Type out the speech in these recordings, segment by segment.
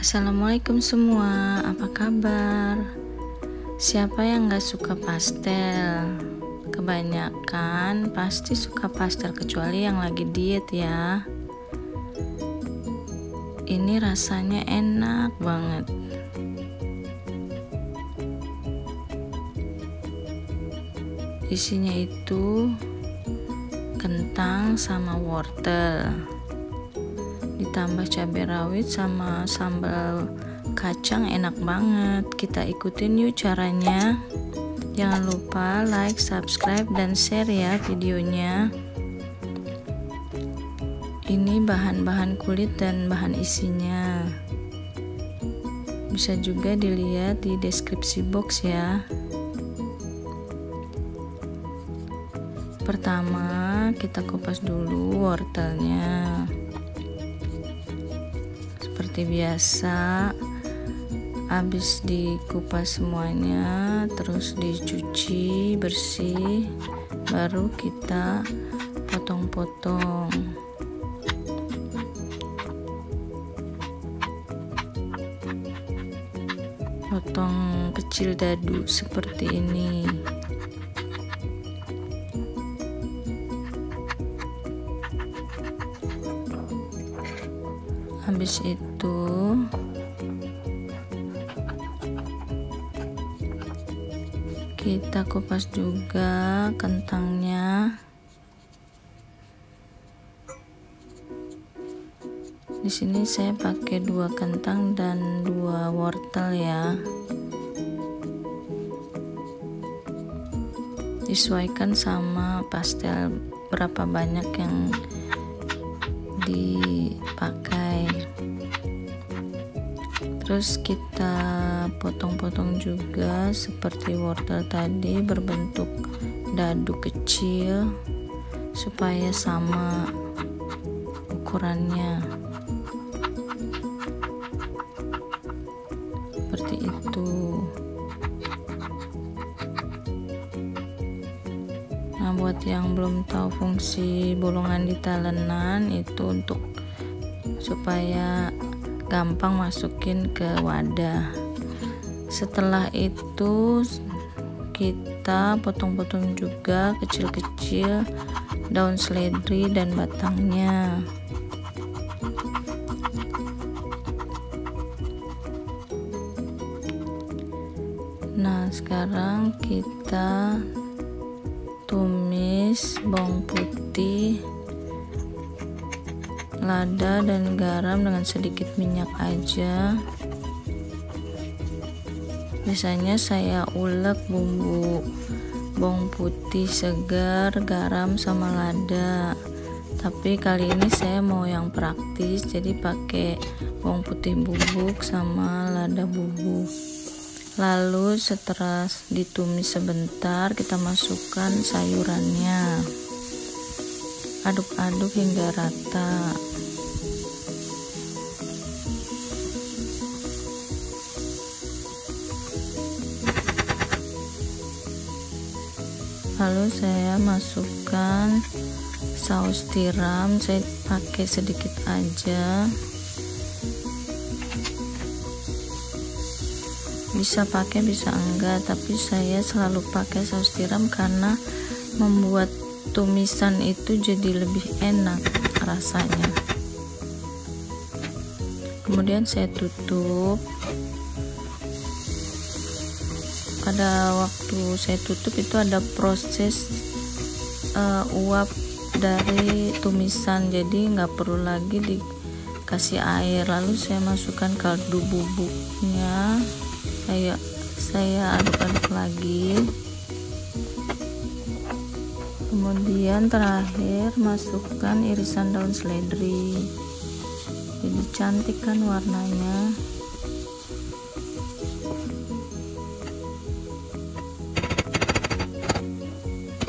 Assalamualaikum semua, apa kabar? Siapa yang gak suka pastel? Kebanyakan pasti suka pastel, kecuali yang lagi diet ya. Ini rasanya enak banget. Isinya itu kentang sama wortel, ditambah cabai rawit sama sambal kacang, enak banget. Kita ikutin yuk caranya. Jangan lupa like, subscribe, dan share ya videonya. Ini bahan-bahan kulit dan bahan isinya bisa juga dilihat di deskripsi box ya. Pertama kita kupas dulu wortelnya seperti biasa. Habis dikupas semuanya, terus dicuci bersih, baru kita potong-potong. Potong kecil dadu seperti ini. Habis itu kita kupas juga kentangnya. Di sini saya pakai 2 kentang dan 2 wortel ya. Disesuaikan sama pastel berapa banyak yang dipakai. Terus kita potong-potong juga seperti wortel tadi, berbentuk dadu kecil supaya sama ukurannya. Seperti itu. Nah, buat yang belum tahu fungsi bolongan di talenan, itu untuk supaya gampang masukin ke wadah. Setelah itu kita potong-potong juga kecil-kecil daun seledri dan batangnya. Nah, sekarang kita tumis bawang putih, lada, dan garam dengan sedikit minyak aja. Biasanya saya ulek bumbu bawang putih segar, garam, sama lada. Tapi kali ini saya mau yang praktis, jadi pakai bawang putih bubuk sama lada bubuk. Lalu setelah ditumis sebentar, kita masukkan sayurannya. Aduk-aduk hingga rata. Lalu saya masukkan saus tiram, saya pakai sedikit aja. Bisa pakai bisa enggak, tapi saya selalu pakai saus tiram karena membuat tumisan itu jadi lebih enak rasanya. Kemudian saya tutup. Pada waktu saya tutup itu ada proses uap dari tumisan, jadi nggak perlu lagi dikasih air. Lalu saya masukkan kaldu bubuknya, saya aduk-aduk lagi. Kemudian terakhir masukkan irisan daun seledri, jadi cantik kan warnanya.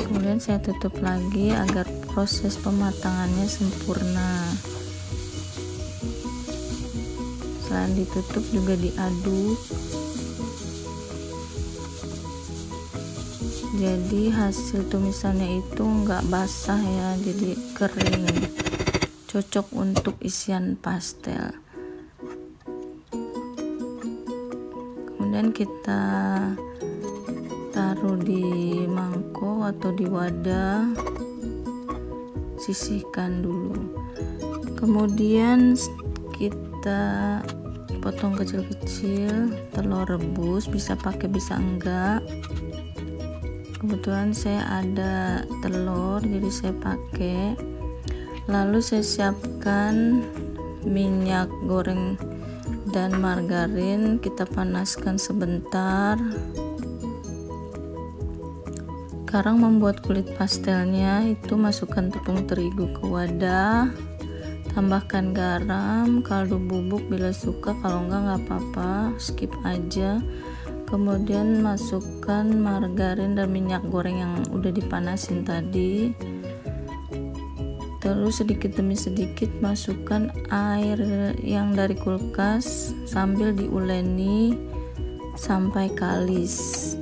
Kemudian saya tutup lagi agar proses pematangannya sempurna. Selain ditutup juga diaduk, jadi hasil tumisannya itu enggak basah ya, jadi kering. cocok untuk isian pastel. kemudian kita taruh di mangkok atau di wadah, sisihkan dulu. Kemudian kita potong kecil-kecil telur rebus, bisa pakai bisa enggak. Kebetulan saya ada telur jadi saya pakai. Lalu saya siapkan minyak goreng dan margarin, kita panaskan sebentar. Sekarang membuat kulit pastelnya itu masukkan tepung terigu ke wadah, tambahkan garam, kaldu bubuk bila suka, kalau enggak nggak apa-apa, skip aja. Kemudian masukkan margarin dan minyak goreng yang udah dipanasin tadi. Terus sedikit demi sedikit masukkan air yang dari kulkas sambil diuleni sampai kalis.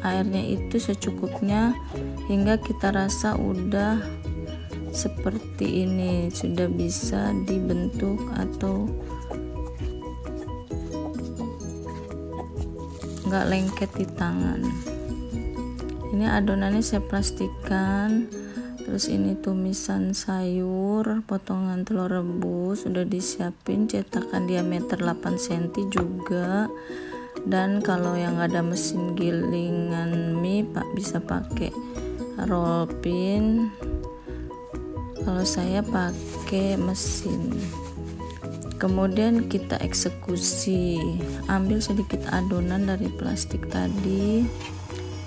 Airnya itu secukupnya hingga kita rasa udah seperti ini, sudah bisa dibentuk atau nggak lengket di tangan. Ini adonannya saya plastikan. Terus ini tumisan sayur, potongan telur rebus sudah disiapin, cetakan diameter 8 cm juga. Dan kalau yang ada mesin gilingan mie Pak bisa pakai roll pin. Kalau saya pakai mesin. Kemudian kita eksekusi, ambil sedikit adonan dari plastik tadi,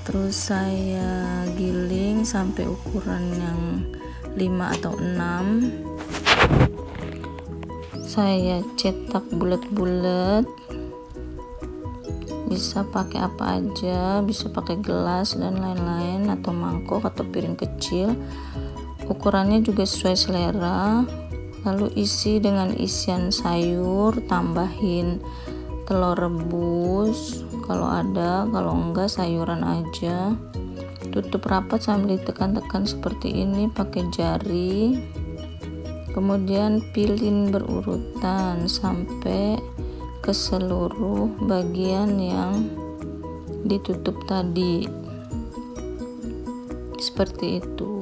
terus saya giling sampai ukuran yang 5 atau 6. Saya cetak bulat-bulat. Bisa pakai apa aja, bisa pakai gelas dan lain-lain, atau mangkok atau piring kecil. Ukurannya juga sesuai selera. Lalu isi dengan isian sayur, tambahin telur rebus kalau ada, kalau enggak sayuran aja. Tutup rapat sambil ditekan-tekan seperti ini pakai jari. Kemudian pilin berurutan sampai ke seluruh bagian yang ditutup tadi, seperti itu.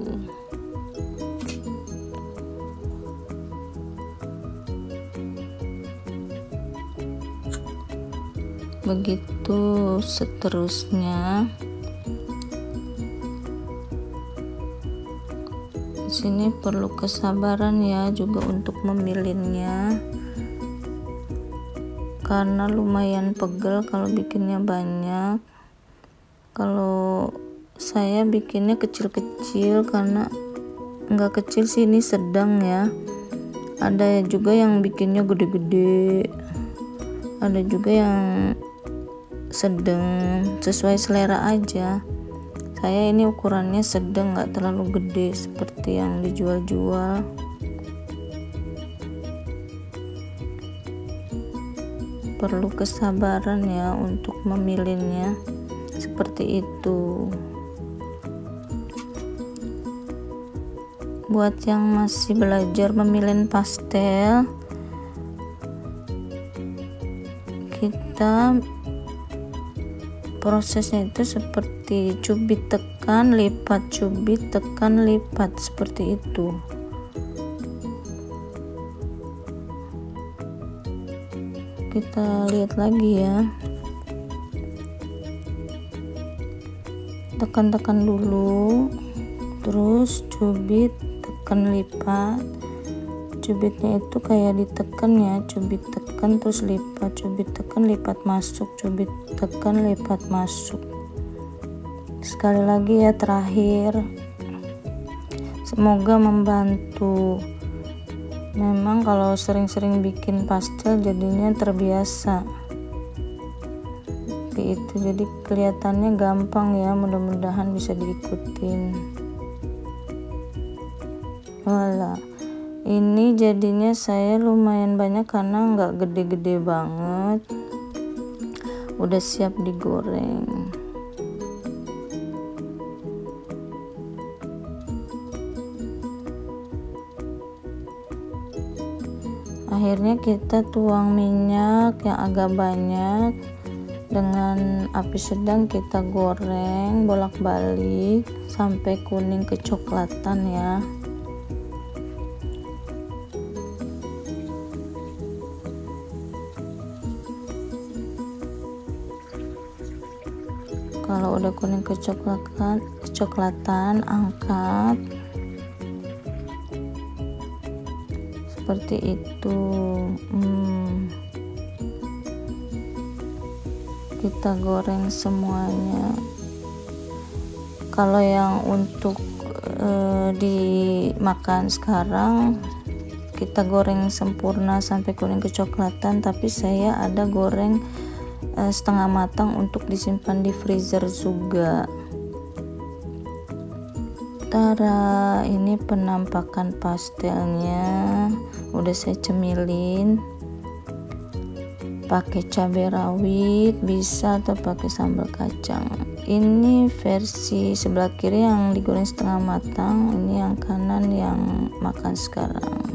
Begitu seterusnya. Di sini perlu kesabaran ya juga untuk memilinnya, karena lumayan pegel kalau bikinnya banyak. Kalau saya bikinnya kecil-kecil, karena enggak kecil sih, ini sedang ya. Ada juga yang bikinnya gede-gede, ada juga yang sedang, sesuai selera aja. Saya ini ukurannya sedang, nggak terlalu gede seperti yang dijual-jual. Perlu kesabaran ya untuk memilinnya, seperti itu. Buat yang masih belajar memilin pastel, kita prosesnya itu seperti cubit tekan lipat, cubit tekan lipat, seperti itu. Kita lihat lagi ya, tekan-tekan dulu, terus cubit tekan lipat. Cubitnya itu kayak ditekan ya, cubit tekan terus lipat, cubit tekan lipat masuk, cubit tekan lipat masuk. Sekali lagi ya, terakhir. Semoga membantu. Memang kalau sering-sering bikin pastel jadinya terbiasa. Seperti itu, jadi kelihatannya gampang ya, mudah-mudahan bisa diikutin. Wala, ini jadinya saya lumayan banyak karena nggak gede-gede banget. Udah siap digoreng. Akhirnya kita tuang minyak yang agak banyak, dengan api sedang kita goreng bolak-balik sampai kuning kecoklatan ya. Kalau udah kuning kecoklatan, angkat seperti itu. Kita goreng semuanya. Kalau yang untuk dimakan sekarang kita goreng sempurna sampai kuning kecoklatan, tapi saya ada goreng setengah matang untuk disimpan di freezer juga. Tara, ini penampakan pastelnya udah saya cemilin pakai cabai rawit bisa, atau pakai sambal kacang. Ini versi sebelah kiri yang digoreng setengah matang, ini yang kanan yang makan sekarang.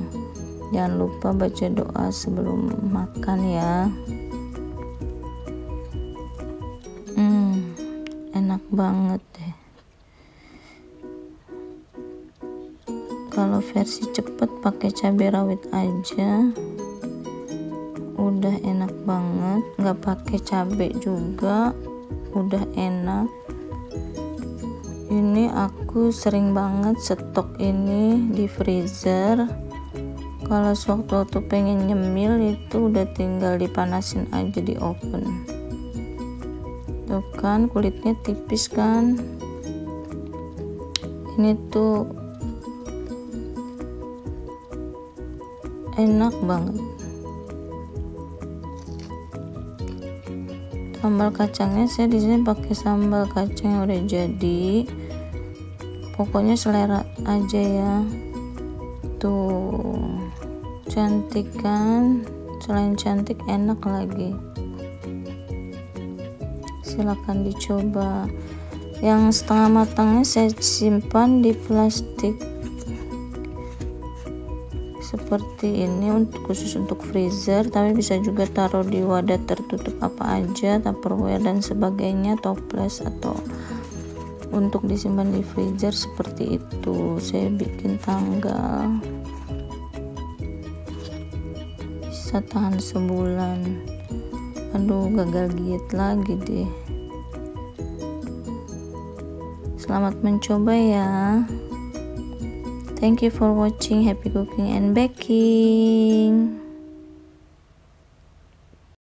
Jangan lupa baca doa sebelum makan ya. Enak banget deh. Kalau versi cepet pakai cabai rawit aja udah enak banget, nggak pakai cabai juga udah enak. Ini aku sering banget stok ini di freezer. Kalau sewaktu-waktu pengen nyemil itu udah tinggal dipanasin aja di oven. Tuh kan kulitnya tipis kan, ini tuh enak banget. Sambal kacangnya saya di sini pakai sambal kacang yang udah jadi, pokoknya selera aja ya. Tuh cantik kan, selain cantik enak lagi. Silahkan dicoba. Yang setengah matangnya saya simpan di plastik seperti ini khusus untuk freezer, tapi bisa juga taruh di wadah tertutup apa aja, tupperware dan sebagainya, toples, atau untuk disimpan di freezer seperti itu. Saya bikin tanggal, bisa tahan sebulan. Aduh, gagal diet lagi deh. Selamat mencoba ya. Thank you for watching. Happy cooking and baking.